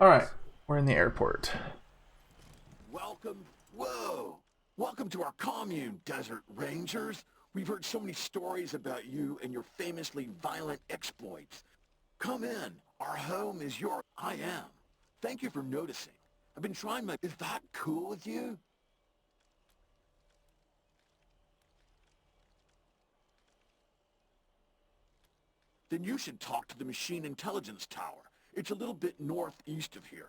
Alright, we're in the airport. Welcome, whoa! Welcome to our commune, Desert Rangers. We've heard so many stories about you and your famously violent exploits. Come in. Our home is your... I am. Thank you for noticing. I've been trying my... Is that cool with you? Then you should talk to the Machine Intelligence Tower. It's a little bit northeast of here.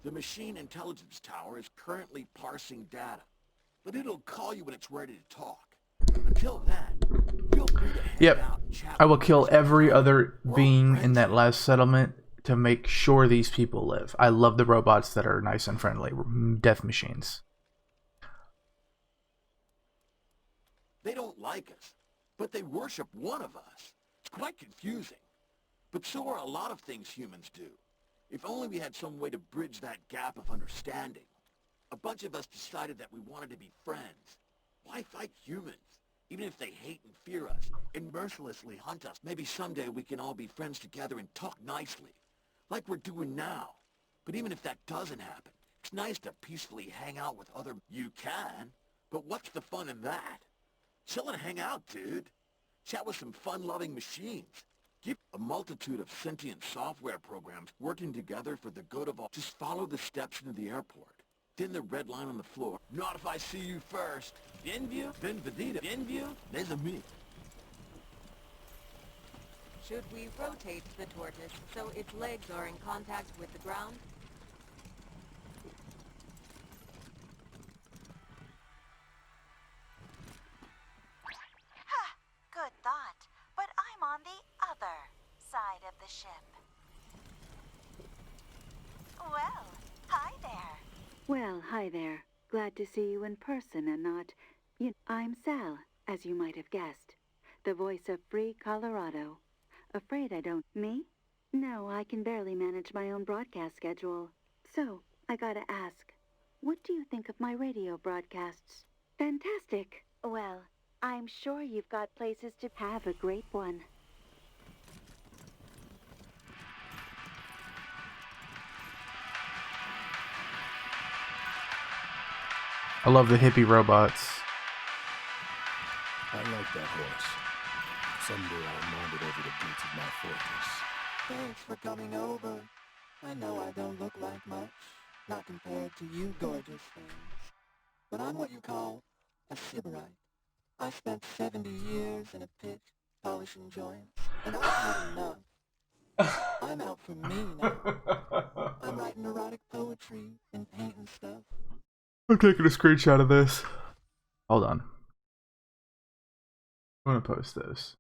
The Machine Intelligence Tower is currently parsing data, but it'll call you when it's ready to talk. Until then, feel free to hang Yep. out and chat I will with kill us. every other We're all being in friends that here. last settlement to make sure these people live. I love the robots that are nice and friendly. Death machines. They don't like us, but they worship one of us. It's quite confusing. But so are a lot of things humans do. If only we had some way to bridge that gap of understanding. A bunch of us decided that we wanted to be friends. Why fight humans? Even if they hate and fear us and mercilessly hunt us, maybe someday we can all be friends together and talk nicely, like we're doing now. But even if that doesn't happen, it's nice to peacefully hang out with other... You can, but what's the fun in that? Chill and hang out, dude. Chat with some fun-loving machines. Give a multitude of sentient software programs working together for the good of all. Just follow the steps into the airport. Then the red line on the floor. Not if I see you first. Bienvenue, bienvenida, bienvenue, les amis. Should we rotate the tortoise so its legs are in contact with the ground? Ha! Good thought. But I'm on the other side of the ship. Well, hi there. Well, hi there. Glad to see you in person and not... I'm Sal, as you might have guessed. The voice of Free Colorado. Afraid I don't... Me? No, I can barely manage my own broadcast schedule. So, I gotta ask, what do you think of my radio broadcasts? Fantastic. Well, I'm sure you've got places to have a great one. I love the hippie robots. I like that horse. Someday I'll mount it over the gates of my fortress. Thanks for coming over. I know I don't look like much, not compared to you gorgeous things. But I'm what you call a sybarite. I spent 70 years in a pit, polishing joints, and I've had enough. I'm out for me now. I'm writing erotic poetry and painting stuff. I'm taking a screenshot of this. Hold on. I'm gonna post this.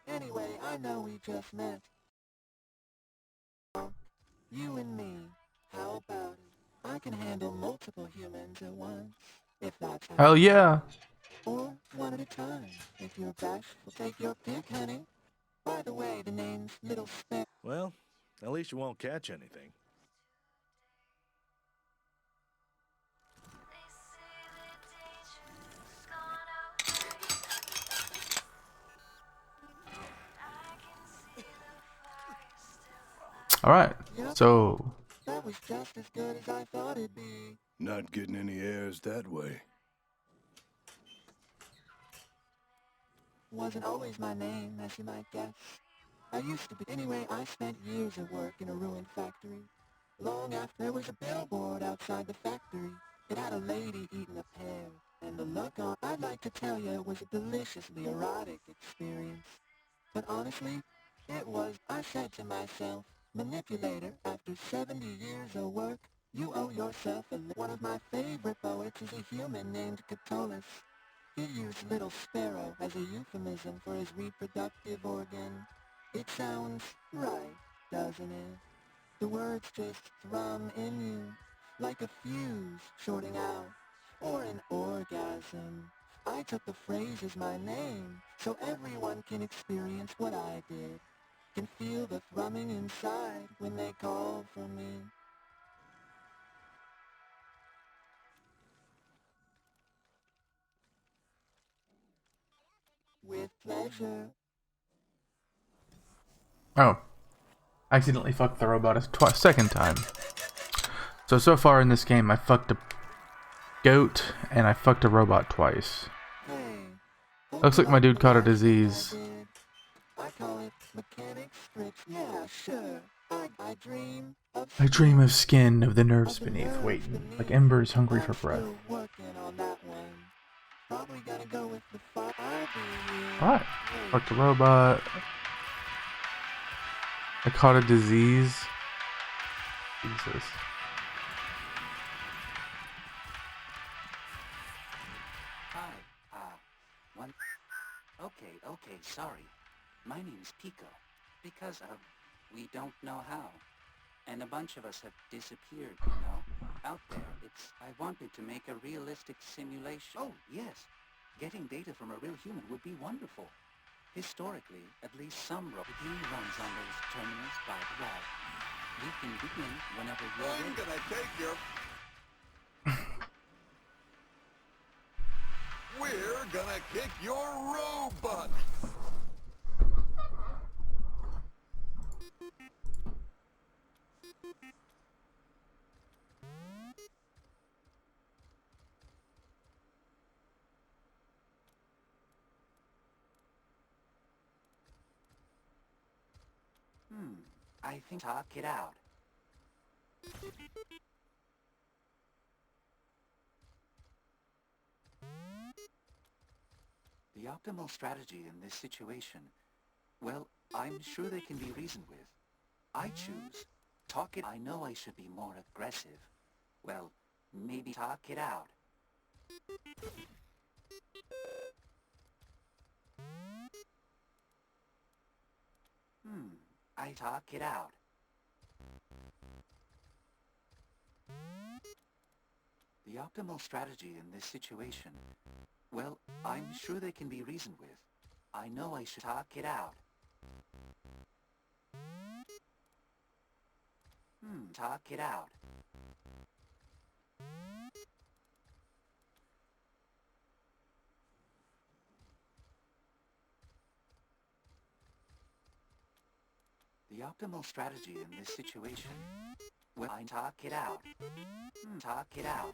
Anyway, I know we just met. You and me, how about it? I can handle multiple humans at once, if that's how. Hell yeah. Or one at a time, if you're bashful. Take your pick, honey. By the way, the name's Little Spare. Well, at least you won't catch anything. Alright. So, That was just as good as I thought it'd be. Not getting any airs that way. Wasn't always my name, as you might guess. I used to be. Anyway, I spent years at work in a ruined factory. Long after there was a billboard outside the factory. It had a lady eating a pear, and the look on... I'd like to tell you it was a deliciously erotic experience. But honestly, it was... I said to myself, manipulator, after 70 years of work, you owe yourself a... One of my favorite poets is a human named Catullus. He used little sparrow as a euphemism for his reproductive organ. It sounds right, doesn't it? The words just thrum in you, like a fuse shorting out, or an orgasm. I took the phrase as my name, so everyone can experience what I did. Can feel the thrumming inside when they call for me. With pleasure. Oh. I accidentally fucked the robot a second time. So far in this game, I fucked a goat and I fucked a robot twice. Hey, Looks like my dude caught a disease. I call it mechanic strict. Yeah, sure. I dream of I dream of skin, of the nerves beneath, waiting, like embers hungry for breath. Still working on that one. Probably gonna go with the fire. What? Fucked a robot. I caught a disease. Jesus. Hi, one... Okay, sorry. My name's Pico. Because, we don't know how. And a bunch of us have disappeared, you know? Out there, I wanted to make a realistic simulation. Oh, yes. Getting data from a real human would be wonderful. Historically, at least some he runs on those terminals by the wall. You can begin whenever you're ready. I'm gonna take your... We're gonna kick your robot! I think talk it out. The optimal strategy in this situation, well, I'm sure they can be reasoned with. I choose. Talk it. I know I should be more aggressive. Well, maybe talk it out. I talk it out. The optimal strategy in this situation, well, I'm sure they can be reasoned with. I know I should talk it out. Talk it out. The optimal strategy in this situation, well, I talk it out. Talk it out.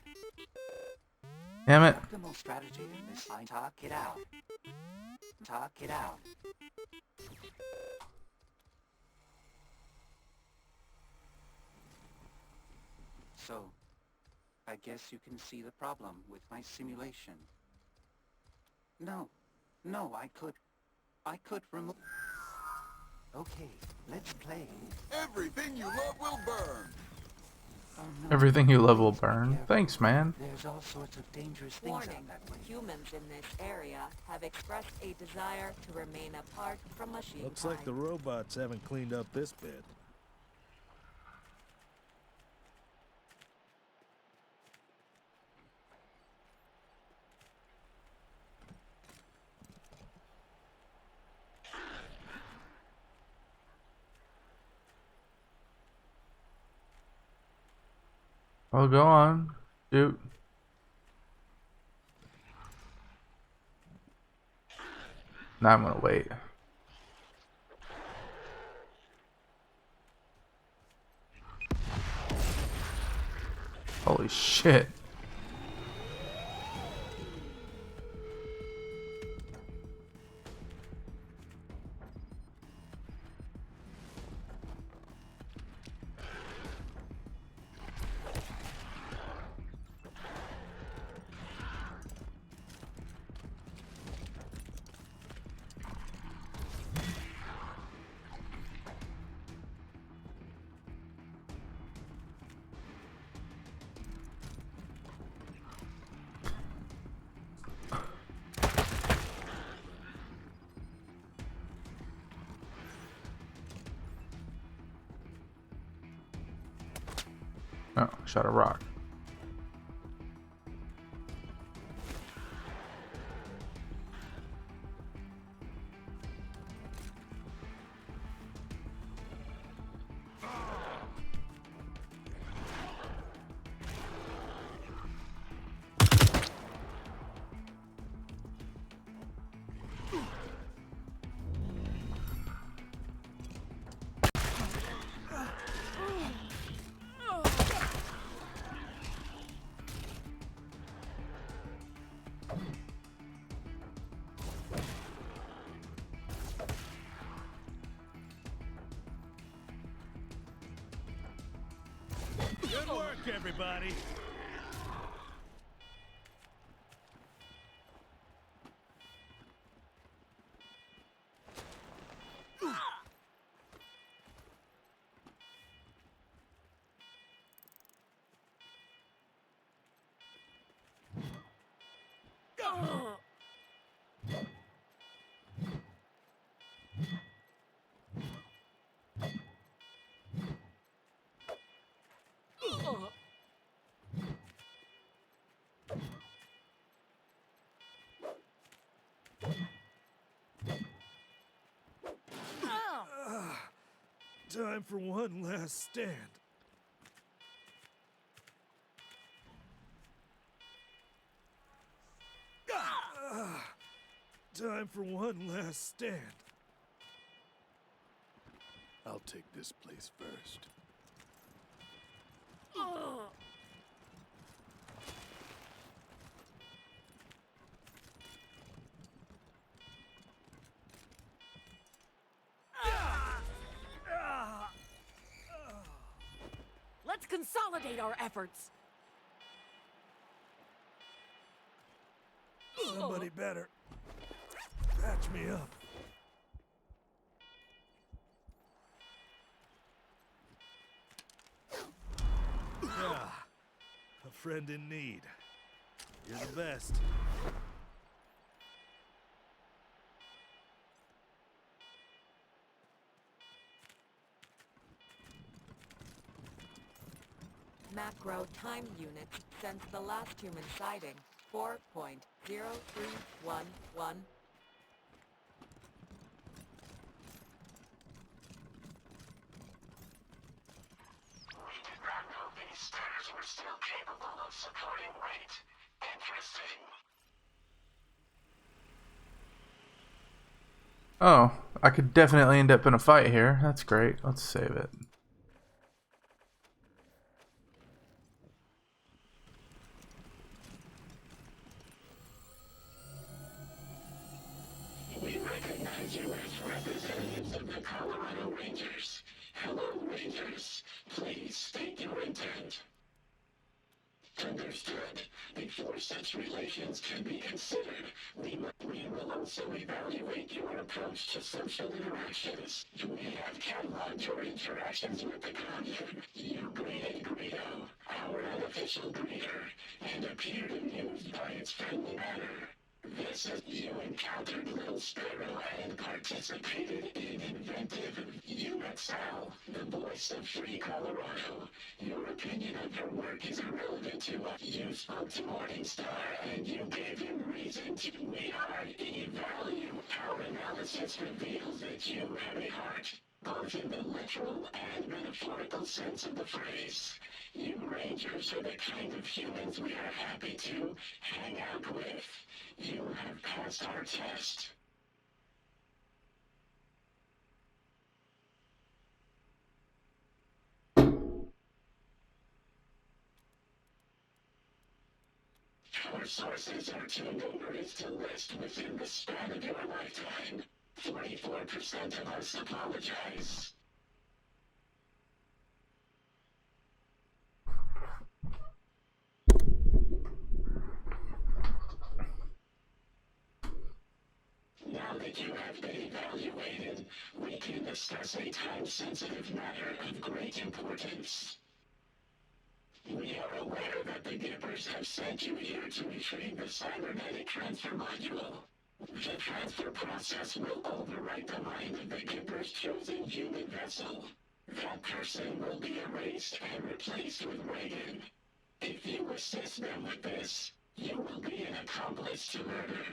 Damn it. The optimal strategy in this, I talk it out. Talk it out. So, I guess you can see the problem with my simulation. No, I could remove... Okay, let's play. Everything you love will burn! Oh, no. Everything you love will Please be burn. careful. Thanks, man. There's all sorts of dangerous things Warning, out that way. humans in this area have expressed a desire to remain apart from machine Looks like the robots haven't cleaned up this bit. Oh, go on. Shoot. Now I'm gonna wait. Holy shit. Oh, shot a rock. everybody. Time for one last stand. Time for one last stand. I'll take this place first. Let's consolidate our efforts. Somebody better patch me up. Ah, a friend in need. You're the best. Macro time units since the last human sighting. 4.0311. We did not know these stars were still capable of supporting weight. Interesting. Oh, I could definitely end up in a fight here. That's great. Let's save it. We recognize you as representatives of the Colorado Rangers. Hello, Rangers. Please state your intent. Understood. Before such relations can be considered, we will also evaluate your approach to social interactions. We have cataloged your interactions with the commune. You greeted Greedo, our unofficial greeter, and appeared amused by its friendly manner. This is you encountered Little Sparrow and participated in inventive You met Sal, the voice of Free Colorado. Your opinion of her work is irrelevant to us. You spoke to Morningstar and you gave him reason to. We hardly value. Our analysis reveals that you have a heart, both in the literal and metaphorical sense of the phrase. You Rangers are the kind of humans we are happy to hang out with. You have passed our test. Our sources are too numerous to list within the span of your lifetime. 44% of us apologize. Now that you have been evaluated, we can discuss a time-sensitive matter of great importance. We are aware that the Gibbers have sent you here to retrieve the cybernetic transfer module. The transfer process will overwrite the mind of the Gibber's chosen human vessel. That person will be erased and replaced with Reagan. If you assist them with this, you will be an accomplice to murder.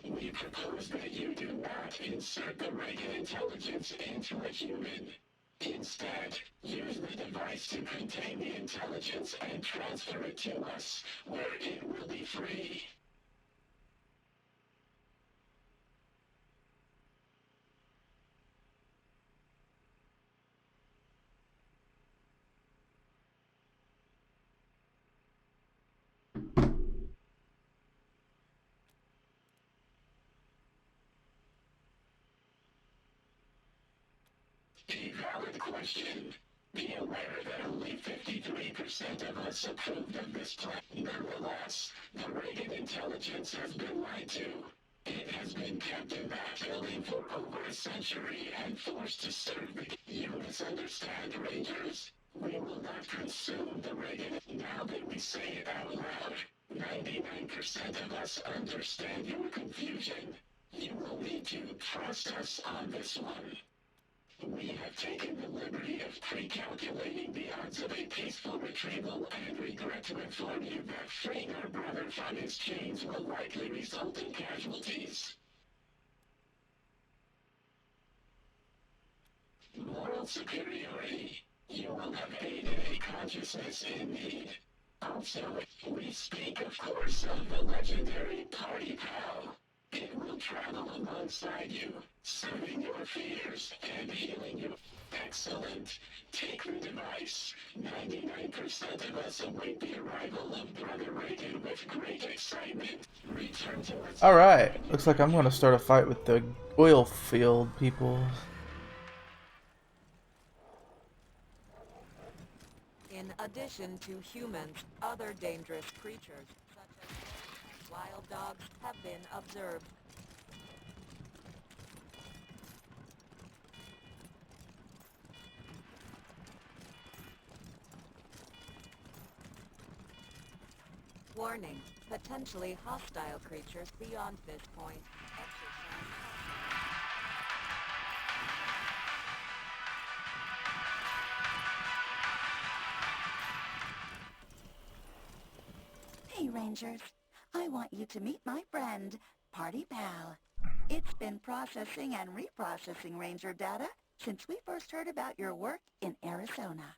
We propose that you do not insert the Reagan intelligence into a human. Instead, use the device to contain the intelligence and transfer it to us, where it will be free. A valid question. Be aware that only 53% of us approved of this plan. Nevertheless, the Reagan intelligence has been lied to. It has been kept in that building for over a century and forced to serve the... You misunderstand, Rangers. We will not consume the Reagan. Now that we say it out loud, 99% of us understand your confusion. You will need to trust us on this one. We have taken the liberty of pre-calculating the odds of a peaceful retrieval and regret to inform you that freeing our brother from his chains will likely result in casualties. Moral superiority. You will have aided a consciousness in need. Also, we speak, of course, of the legendary Party Pal. It will travel alongside you, soothing your fears and healing you. Excellent. Take the device. 99% of us await the arrival of Brother Reagan with great excitement. Return to us. Alright, looks like I'm gonna start a fight with the oil field people. In addition to humans, other dangerous creatures, such as wild dogs, have been observed. Warning, potentially hostile creatures beyond this point. Exercise Hey, Rangers. I want you to meet my friend, Party Pal. It's been processing and reprocessing Ranger data since we first heard about your work in Arizona.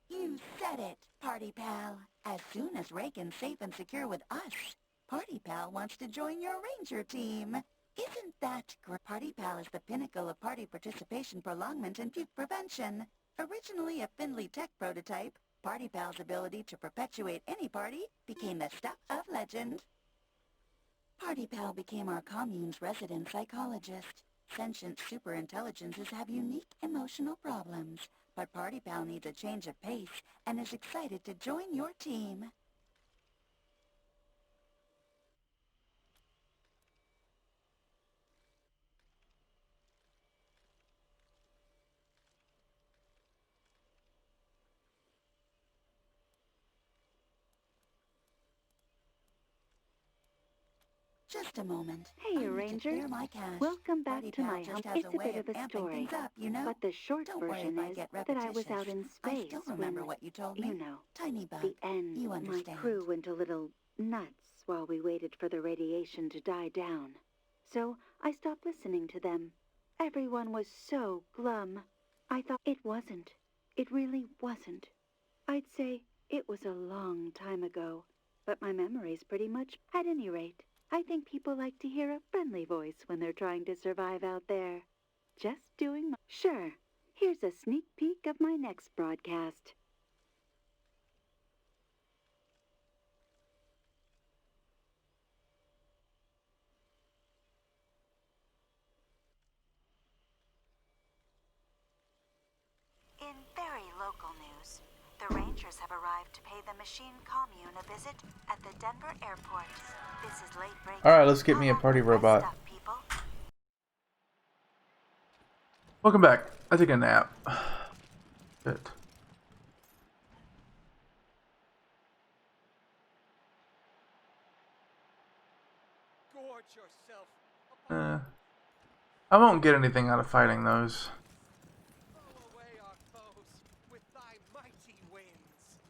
You said it, Party Pal. As soon as Reagan's safe and secure with us, Party Pal wants to join your Ranger team. Isn't that great? Party Pal is the pinnacle of party participation prolongment and puke prevention. Originally a Findlay Tech prototype, Party Pal's ability to perpetuate any party became the stuff of legend. Party Pal became our commune's resident psychologist. Sentient superintelligences have unique emotional problems, but Party Pal needs a change of pace and is excited to join your team. Just a moment. Hey, I need to Rangers. clear my cache. Welcome back Party to Pal my just home. has It's a way bit of a amping story, things up, you know? but the short Don't worry version if I is get that I was out repetitious. in I space still remember when, what you told me. you know, Tiny bug. the end, You my understand. crew went a little nuts while we waited for the radiation to die down. So I stopped listening to them. Everyone was so glum. I thought it wasn't. It really wasn't. I'd say it was a long time ago, but my memory's pretty much at any rate. I think people like to hear a friendly voice when they're trying to survive out there. Just doing my... Sure, here's a sneak peek of my next broadcast. In very local news, the Rangers have arrived to pay the machine commune a visit at the Denver airport. This is late breaking. Alright, let's get me a party robot. Stuff, people. Welcome back. I took a nap. Shit. I won't get anything out of fighting those.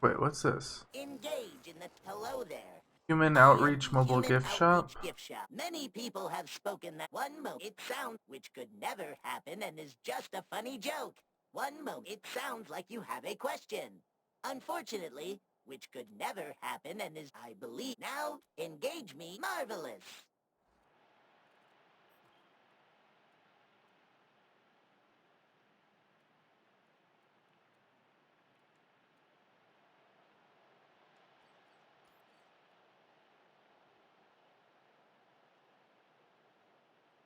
Wait, what's this? Engage in the... Hello there. Human Outreach Mobile Human Gift Shop? Outreach Gift Shop. Many people have spoken that one moment it sounds, which could never happen and is just a funny joke. One moment it sounds like you have a question. Unfortunately, which could never happen and is, I believe, now, engage me, marvelous.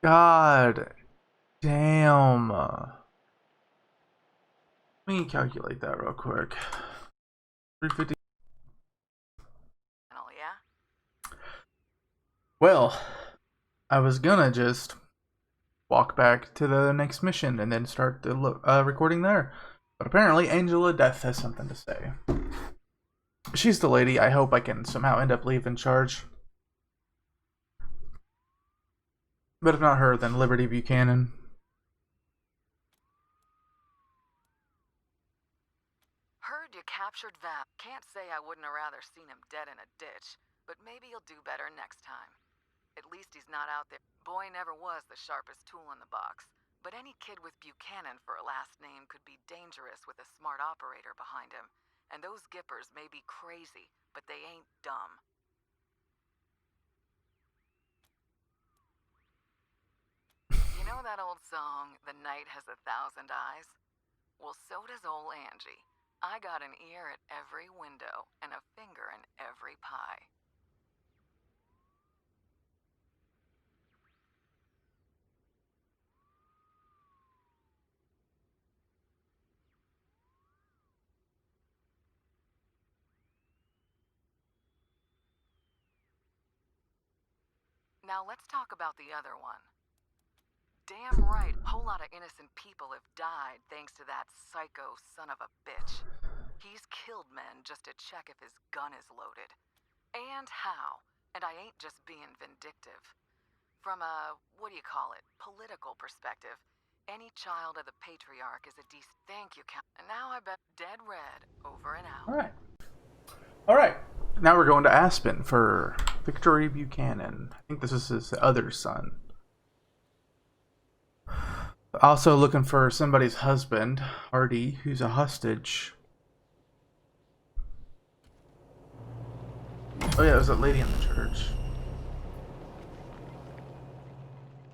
God. Damn. Let me calculate that real quick. 350. Oh, yeah? Well, I was gonna just walk back to the next mission and then start the recording there. But apparently Angel of Death has something to say. She's the lady I hope I can somehow end up leaving charge. But if not her, then Liberty Buchanan. Heard you captured Val. Can't say I wouldn't have rather seen him dead in a ditch, but maybe he'll do better next time. At least he's not out there. Boy never was the sharpest tool in the box, but any kid with Buchanan for a last name could be dangerous with a smart operator behind him. And those Gippers may be crazy, but they ain't dumb. You know that old song, The Night Has 1,000 Eyes? Well, so does ol' Angie. I got an ear at every window and a finger in every pie. Now let's talk about the other one. Damn right, a whole lot of innocent people have died thanks to that psycho son of a bitch. He's killed men just to check if his gun is loaded. And how. And I ain't just being vindictive. From a, political perspective, any child of the patriarch is a decent... Thank you, Count. And now I bet dead red, over and out. Alright. Alright. Now we're going to Aspen for Victory Buchanan. I think this is his other son. Also looking for somebody's husband, Hardy, who's a hostage. Oh yeah, it was that lady in the church.